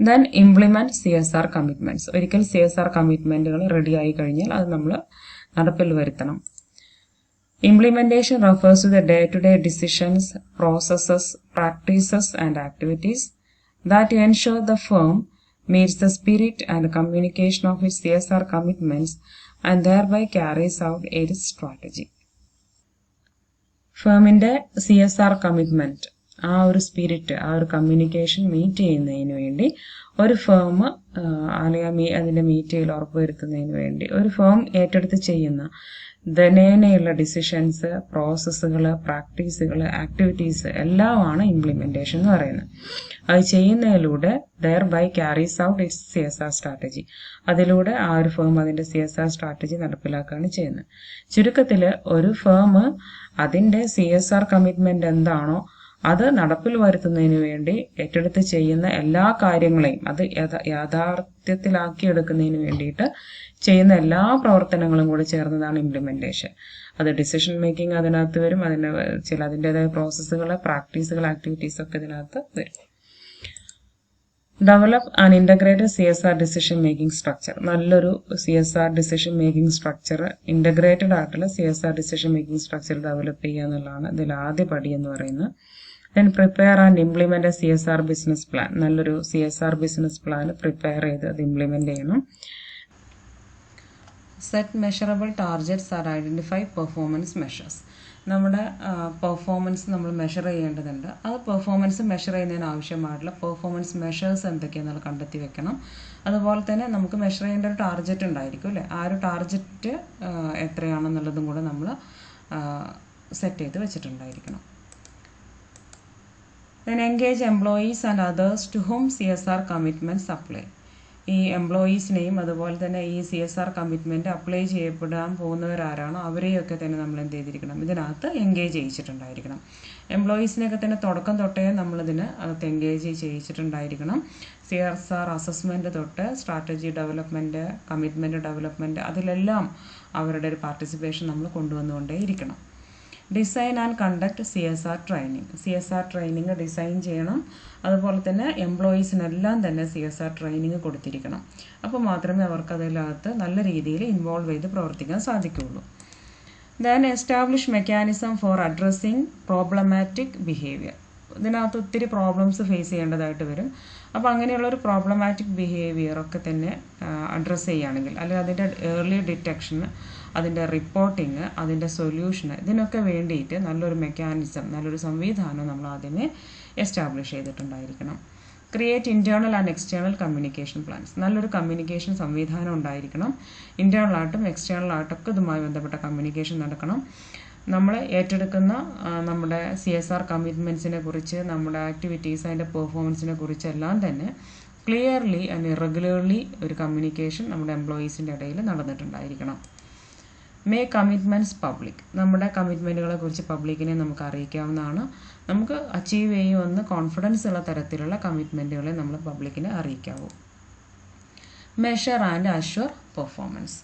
Then implement CSR commitments. ഒരിക്കൽ CSR കമ്മിറ്റ്മെന്റുകൾ റെഡി ആയി കഴിഞ്ഞാൽ അത് നമ്മൾ നടപ്പിൽ വരുത്തണം. Implementation refers to the day-to-day decisions, processes, practices, and activities that ensure the firm meets the spirit and communication of its CSR commitments and thereby carries out its strategy. ഫേമിൻ്റെ CSR commitment, ആ ഒരു spirit, ആ ഒരു communication meet ചെയ്യുന്നതിന് വേണ്ടി ഒരു firm അല്ലെങ്കിൽ അതിൻ്റെ meet ചെയ്യൽ ഉറപ്പുവരുത്തുന്നതിന് വേണ്ടി ഒരു ഫേം ഏറ്റെടുത്ത് ചെയ്യുന്ന ദനേനയുള്ള ഡിസിഷൻസ്, പ്രോസസ്സുകൾ, പ്രാക്ടീസുകൾ, ആക്ടിവിറ്റീസ് എല്ലാമാണ് ഇംപ്ലിമെൻറ്റേഷൻ എന്ന് പറയുന്നത്. അത് ചെയ്യുന്നതിലൂടെ thereby carries out its CSR strategy. അതിലൂടെ ആ ഒരു ഫേം അതിൻ്റെ CSR സ്ട്രാറ്റജി നടപ്പിലാക്കുകയാണ് ചെയ്യുന്നത്. ചുരുക്കത്തിൽ ഒരു ഫേം അതിൻ്റെ CSR കമ്മിറ്റ്മെൻറ്റ് എന്താണോ അത് നടപ്പിൽ വരുത്തുന്നതിന് വേണ്ടി ഏറ്റെടുത്ത് ചെയ്യുന്ന എല്ലാ കാര്യങ്ങളെയും അത് യാഥാർത്ഥ്യത്തിലാക്കിയെടുക്കുന്നതിന് വേണ്ടിയിട്ട് ചെയ്യുന്ന എല്ലാ പ്രവർത്തനങ്ങളും കൂടി ചേർന്നതാണ് ഇംപ്ലിമെൻറ്റേഷൻ. അത് ഡിസിഷൻ മേക്കിംഗ് അതിനകത്ത് വരും, അതിൻ്റെതായ പ്രോസസ്സുകൾ, പ്രാക്ടീസുകൾ, ആക്ടിവിറ്റീസ് ഒക്കെ ഇതിനകത്ത് വരും. Develop and integrated CSR decision making structure. നല്ലൊരു CSR decision making structure, integrated ആയിട്ടുള്ള CSR decision making structure develop ചെയ്യുക എന്നുള്ളതാണ് ഇതിൽ ആദ്യ പടി എന്ന് പറയുന്നത്. Then prepare and implement CSR business plan. നല്ലൊരു CSR ബിസിനസ് പ്ലാൻ പ്രിപ്പയർ ചെയ്ത് അത് ഇംപ്ലിമെൻ്റ് ചെയ്യണം. Set measurable targets are identify performance measures. നമ്മുടെ പെർഫോമൻസ് നമ്മൾ മെഷർ ചെയ്യേണ്ടതുണ്ട്. അത് പെർഫോമൻസ് മെഷർ ചെയ്യുന്നതിന് ആവശ്യമായിട്ടുള്ള പെർഫോമൻസ് മെഷേഴ്സ് എന്തൊക്കെയാണെന്ന് കണ്ടെത്തി വെക്കണം. അതുപോലെ തന്നെ നമുക്ക് മെഷർ ചെയ്യേണ്ട ഒരു ടാർഗറ്റ് ഉണ്ടായിരിക്കും അല്ലേ, ആ ഒരു ടാർഗറ്റ് എത്രയാണെന്നുള്ളതും കൂടെ നമ്മൾ സെറ്റ് ചെയ്ത് വെച്ചിട്ടുണ്ടായിരിക്കണം. Then engage employees and others to whom CSR commitments apply. ഈ എംപ്ലോയീസിനെയും അതുപോലെ തന്നെ ഈ CSR കമ്മിറ്റ്മെൻറ്റ് അപ്ലൈ ചെയ്യപ്പെടാൻ പോകുന്നവരാരാണോ അവരെയൊക്കെ തന്നെ നമ്മൾ എന്ത് ചെയ്തിരിക്കണം, ഇതിനകത്ത് എൻഗേജ് ചെയ്യിച്ചിട്ടുണ്ടായിരിക്കണം. എംപ്ലോയീസിനെയൊക്കെ തന്നെ തുടക്കം തൊട്ടേ നമ്മളിതിന് അകത്ത് എൻഗേജ് ചെയ്യിച്ചിട്ടുണ്ടായിരിക്കണം. CSR അസസ്മെൻറ്റ് തൊട്ട് സ്ട്രാറ്റജി ഡെവലപ്മെൻറ്റ്, കമ്മിറ്റ്മെൻറ്റ് ഡെവലപ്മെൻറ്റ്, അതിലെല്ലാം അവരുടെ ഒരു പാർട്ടിസിപ്പേഷൻ നമ്മൾ കൊണ്ടുവന്നുകൊണ്ടേയിരിക്കണം. Design and conduct CSR training. CSR training design ചെയ്യണം. അതുപോലെ തന്നെ എംപ്ലോയീസിനെല്ലാം തന്നെ CSR ട്രെയിനിങ് കൊടുത്തിരിക്കണം. അപ്പോൾ മാത്രമേ അവർക്ക് അതിനകത്ത് നല്ല രീതിയിൽ ഇൻവോൾവ് ചെയ്ത് പ്രവർത്തിക്കാൻ സാധിക്കുകയുള്ളൂ. Then establish mechanism for addressing problematic behaviour. ഇതിനകത്ത് ഒത്തിരി പ്രോബ്ലംസ് ഫേസ് ചെയ്യേണ്ടതായിട്ട് വരും. അപ്പോൾ അങ്ങനെയുള്ളൊരു പ്രോബ്ലമാറ്റിക് ബിഹേവിയറൊക്കെ തന്നെ അഡ്രസ്സ് ചെയ്യുകയാണെങ്കിൽ, അല്ലെങ്കിൽ അതിൻ്റെ ഏർലി ഡിറ്റക്ഷന്, അതിൻ്റെ റിപ്പോർട്ടിങ്, അതിൻ്റെ സൊല്യൂഷന്, ഇതിനൊക്കെ വേണ്ടിയിട്ട് നല്ലൊരു മെക്കാനിസം, നല്ലൊരു സംവിധാനം നമ്മൾ ആദ്യമേ എസ്റ്റാബ്ലിഷ് ചെയ്തിട്ടുണ്ടായിരിക്കണം. Create internal and external communication plans. നല്ലൊരു കമ്മ്യൂണിക്കേഷൻ സംവിധാനം ഉണ്ടായിരിക്കണം. ഇൻറ്റേർണലായിട്ടും എക്സ്റ്റേണലായിട്ടൊക്കെ ഇതുമായി ബന്ധപ്പെട്ട കമ്മ്യൂണിക്കേഷൻ നടക്കണം. നമ്മൾ ഏറ്റെടുക്കുന്ന നമ്മുടെ CSR കമ്മിറ്റ്മെൻറ്റ്സിനെ കുറിച്ച്, നമ്മുടെ ആക്ടിവിറ്റീസ്, അതിൻ്റെ പെർഫോമൻസിനെ കുറിച്ചെല്ലാം തന്നെ ക്ലിയർലി ആൻഡ് ഇറഗുലർലി ഒരു കമ്മ്യൂണിക്കേഷൻ നമ്മുടെ എംപ്ലോയീസിൻ്റെ ഇടയിൽ നടന്നിട്ടുണ്ടായിരിക്കണം. Make commitments public. നമ്മുടെ കമ്മിറ്റ്മെൻറ്റുകളെ കുറിച്ച് പബ്ലിക്കിനെ നമുക്ക് അറിയിക്കാവുന്നതാണ്. നമുക്ക് അച്ചീവ് ചെയ്യുമെന്ന് കോൺഫിഡൻസ് ഉള്ള തരത്തിലുള്ള കമ്മിറ്റ്മെൻറ്റുകളെ നമ്മൾ പബ്ലിക്കിനെ അറിയിക്കാവൂ. Measure and assure performance.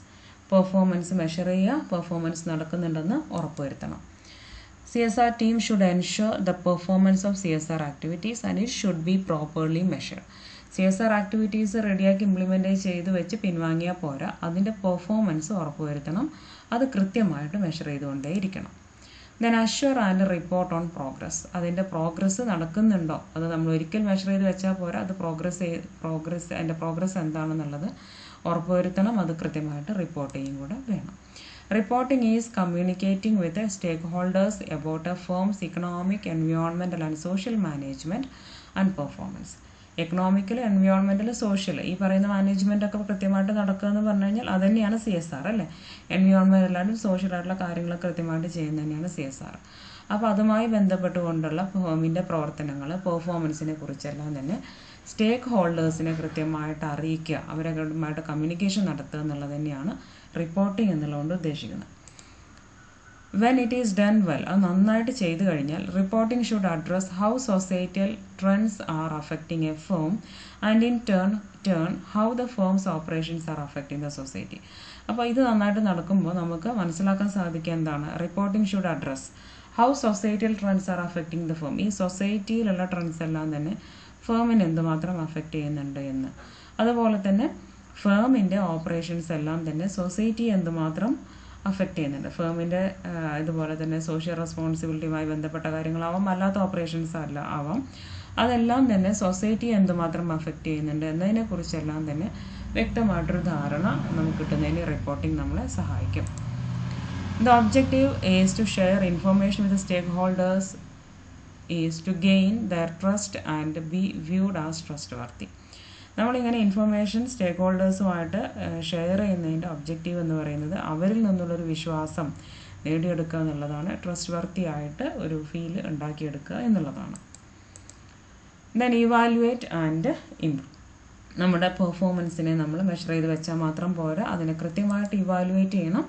Performance measure ചെയ്യുക, പെർഫോമൻസ് നടക്കുന്നുണ്ടെന്ന് ഉറപ്പുവരുത്തണം. CSR team should ensure the performance of CSR activities and it should be properly measured. CSR activities റെഡിയാക്കി ഇംപ്ലിമെൻ്റ് ചെയ്ത് വെച്ച് പിൻവാങ്ങിയാൽ പോരാ, അതിൻ്റെ പെർഫോമൻസ് ഉറപ്പുവരുത്തണം. അത് കൃത്യമായിട്ട് മെഷർ ചെയ്തുകൊണ്ടേയിരിക്കണം. Then assure and report on progress. അതിൻ്റെ പ്രോഗ്രസ് നടക്കുന്നുണ്ടോ, അത് നമ്മൾ ഒരിക്കൽ മെഷർ ചെയ്ത് വെച്ചാൽ പോരാ, അത് അതിൻ്റെ പ്രോഗ്രസ് എന്താണെന്നുള്ളത് ഉറപ്പുവരുത്തണം. അത് കൃത്യമായിട്ട് റിപ്പോർട്ട് ചെയ്യും കൂടെ വേണം. Reporting is communicating with stakeholders about a firm's economic, environmental and social management and performance. Economical, environmental, social, ഈ പറയുന്ന മാനേജ്മെൻറ്റൊക്കെ കൃത്യമായിട്ട് നടക്കുക എന്ന് പറഞ്ഞു കഴിഞ്ഞാൽ അതുതന്നെയാണ് CSR അല്ലേ. എൻവയോൺമെൻറ്റലായിട്ടും സോഷ്യലായിട്ടുള്ള കാര്യങ്ങളൊക്കെ കൃത്യമായിട്ട് ചെയ്യുന്നത് തന്നെയാണ് CSR. അപ്പോൾ അതുമായി ബന്ധപ്പെട്ടുകൊണ്ടുള്ള ഫേമിൻ്റെ പ്രവർത്തനങ്ങൾ, പെർഫോമൻസിനെ കുറിച്ചെല്ലാം തന്നെ സ്റ്റേക്ക് ഹോൾഡേഴ്സിനെ കൃത്യമായിട്ട് അറിയിക്കുക, അവരുമായിട്ട് കമ്മ്യൂണിക്കേഷൻ നടത്തുക എന്നുള്ളത് തന്നെയാണ് റിപ്പോർട്ടിംഗ് എന്നുള്ളതുകൊണ്ട് ഉദ്ദേശിക്കുന്നത്. When it is done well, അത് നന്നായിട്ട് ചെയ്തു കഴിഞ്ഞാൽ reporting should address how societal trends are affecting a firm and in turn how the firm's operations are affecting the society. അപ്പോൾ ഇത് നന്നായിട്ട് നടക്കുമ്പോൾ നമുക്ക് മനസ്സിലാക്കാൻ സാധിക്കുക എന്താണ്, reporting should address how societal trends are affecting the firm. ഈ സൊസൈറ്റിയിലുള്ള ട്രെൻഡ്സ് എല്ലാം തന്നെ ഫേമിന് എന്തുമാത്രം അഫക്റ്റ് ചെയ്യുന്നുണ്ട് എന്ന്. അതുപോലെ തന്നെ ഫേമിൻ്റെ ഓപ്പറേഷൻസ് എല്ലാം തന്നെ സൊസൈറ്റി എന്തുമാത്രം അഫക്റ്റ് ചെയ്യുന്നുണ്ട്. ഫേമിൻ്റെ ഇതുപോലെ തന്നെ സോഷ്യൽ റെസ്പോൺസിബിലിറ്റിയുമായി ബന്ധപ്പെട്ട കാര്യങ്ങളാവാം, അല്ലാത്ത ഓപ്പറേഷൻസ് അല്ല ആവാം. അതെല്ലാം തന്നെ സൊസൈറ്റിയെ എന്തുമാത്രം അഫക്റ്റ് ചെയ്യുന്നുണ്ട് എന്നതിനെക്കുറിച്ചെല്ലാം തന്നെ വ്യക്തമായിട്ടൊരു ധാരണ നമുക്ക് കിട്ടുന്നതിന് റിപ്പോർട്ടിംഗ് നമ്മളെ സഹായിക്കും. The objective is to share information with the stakeholders is to gain their trust and be viewed as trustworthy. നമ്മളിങ്ങനെ ഇൻഫർമേഷൻ സ്റ്റേക്ക് ഹോൾഡേഴ്സുമായിട്ട് ഷെയർ ചെയ്യുന്നതിൻ്റെ ഒബ്ജക്റ്റീവ് എന്ന് പറയുന്നത് അവരിൽ നിന്നുള്ളൊരു വിശ്വാസം നേടിയെടുക്കുക എന്നുള്ളതാണ്, ട്രസ്റ്റ് വർത്തി ആയിട്ട് ഒരു ഫീൽ ഉണ്ടാക്കിയെടുക്കുക എന്നുള്ളതാണ്. Then evaluate and improve. നമ്മുടെ പെർഫോമൻസിനെ നമ്മൾ മെഷർ ചെയ്ത് വെച്ചാൽ മാത്രം പോരാ, അതിനെ കൃത്യമായിട്ട് ഇവാലുവേറ്റ് ചെയ്യണം,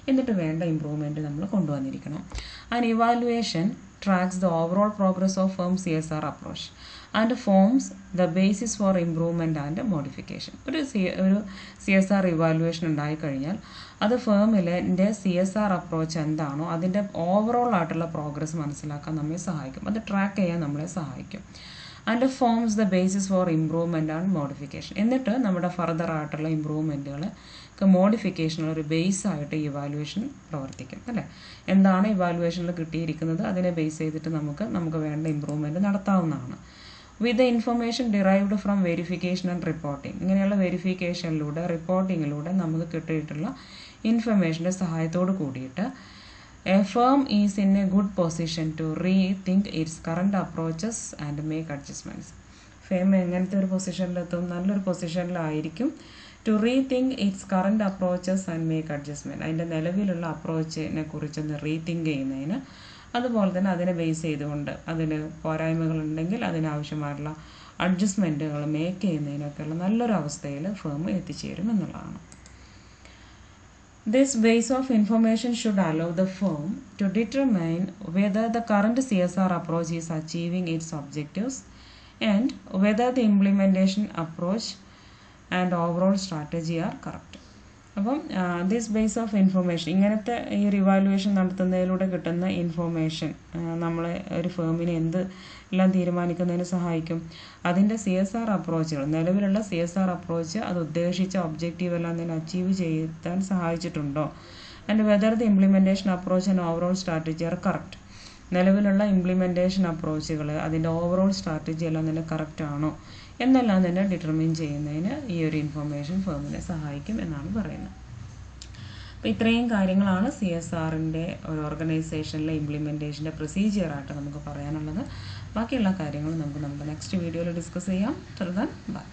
എന്നിട്ട് വേണ്ട ഇമ്പ്രൂവ്മെൻറ്റ് നമ്മൾ കൊണ്ടുവന്നിരിക്കണം. And evaluation tracks the overall progress of firm CSR approach and forms the basis for improvement and modification. ഒരു CSR ഇവാലുവേഷൻ ഉണ്ടായിക്കഴിഞ്ഞാൽ അത് ഫേമിൻ്റെ CSR അപ്രോച്ച് എന്താണോ അതിൻ്റെ ഓവറോൾ ആയിട്ടുള്ള പ്രോഗ്രസ് മനസ്സിലാക്കാൻ നമ്മെ സഹായിക്കും, അത് ട്രാക്ക് ചെയ്യാൻ നമ്മളെ സഹായിക്കും. And forms the basis for improvement and modification. എന്നിട്ട് നമ്മുടെ ഫർദർ ആയിട്ടുള്ള ഇമ്പ്രൂവ്മെൻറ്റുകൾ മോഡിഫിക്കേഷനുള്ള ഒരു ബേസ് ആയിട്ട് ഇവാലുവേഷൻ പ്രവർത്തിക്കും അല്ലേ. എന്താണ് ഇവാലുവേഷനിൽ കിട്ടിയിരിക്കുന്നത് അതിനെ ബേസ് ചെയ്തിട്ട് നമുക്ക് വേണ്ട ഇമ്പ്രൂവ്മെൻറ്റ് നടത്താവുന്നതാണ്. With the information derived from verification and reporting. ഇങ്ങനെയുള്ള വെരിഫിക്കേഷനിലൂടെ റിപ്പോർട്ടിങ്ങിലൂടെ നമുക്ക് കിട്ടിയിട്ടുള്ള ഇൻഫർമേഷൻ്റെ സഹായത്തോട് കൂടിയിട്ട് a firm is in a good position to rethink its current approaches and make adjustments. ഫേം എങ്ങനത്തെ ഒരു പൊസിഷനിലെത്തും? നല്ലൊരു പൊസിഷനിലായിരിക്കും. To rethink its current approaches and make adjustment. അതിൻ്റെ നിലവിലുള്ള അപ്രോച്ചിനെ കുറിച്ചൊന്ന് റീതിങ്ക് ചെയ്യുന്നതിന്, അതുപോലെ തന്നെ അതിനെ ബേസ് ചെയ്തുകൊണ്ട് അതിന് പോരായ്മകളുണ്ടെങ്കിൽ അതിനാവശ്യമായിട്ടുള്ള അഡ്ജസ്റ്റ്മെൻറ്റുകൾ മേക്ക് ചെയ്യുന്നതിനൊക്കെയുള്ള നല്ലൊരു അവസ്ഥയിൽ ഫേം എത്തിച്ചേരും എന്നുള്ളതാണ്. This base of information should allow the firm to determine whether the current CSR approach is achieving its objectives and whether the implementation approach and overall strategy are correct. അപ്പം this base of information, ഇങ്ങനത്തെ ഈ revaluation നടത്തുന്നതിലൂടെ കിട്ടുന്ന information നമ്മളെ ഒരു ഫേമിനെ എല്ലാം തീരുമാനിക്കുന്നതിന് സഹായിക്കും. അതിൻ്റെ CSR അപ്രോച്ചുകൾ, നിലവിലുള്ള CSR അപ്രോച്ച് അത് ഉദ്ദേശിച്ച ഒബ്ജക്റ്റീവ് എല്ലാം തന്നെ അച്ചീവ് ചെയ്യാൻ സഹായിച്ചിട്ടുണ്ടോ, and whether the implementation approach and overall strategy are correct. നിലവിലുള്ള ഇംപ്ലിമെൻറ്റേഷൻ അപ്രോച്ചുകൾ അതിൻ്റെ ഓവറോൾ സ്ട്രാറ്റജി എല്ലാം തന്നെ കറക്റ്റ് ആണോ എന്നെല്ലാം തന്നെ ഡിറ്റർമിൻ ചെയ്യുന്നതിന് ഈ ഒരു ഇൻഫർമേഷൻ ഫേമിനെ സഹായിക്കും എന്നാണ് പറയുന്നത്. അപ്പോൾ ഇത്രയും കാര്യങ്ങളാണ് CSRൻ്റെ ഒരു ഓർഗനൈസേഷനിലെ ഇംപ്ലിമെൻറ്റേഷൻ്റെ പ്രൊസീജിയറായിട്ട് നമുക്ക് പറയാനുള്ളത്. ബാക്കിയുള്ള കാര്യങ്ങൾ നമുക്ക് നെക്സ്റ്റ് വീഡിയോയിൽ ഡിസ്കസ് ചെയ്യാം. Till then bye.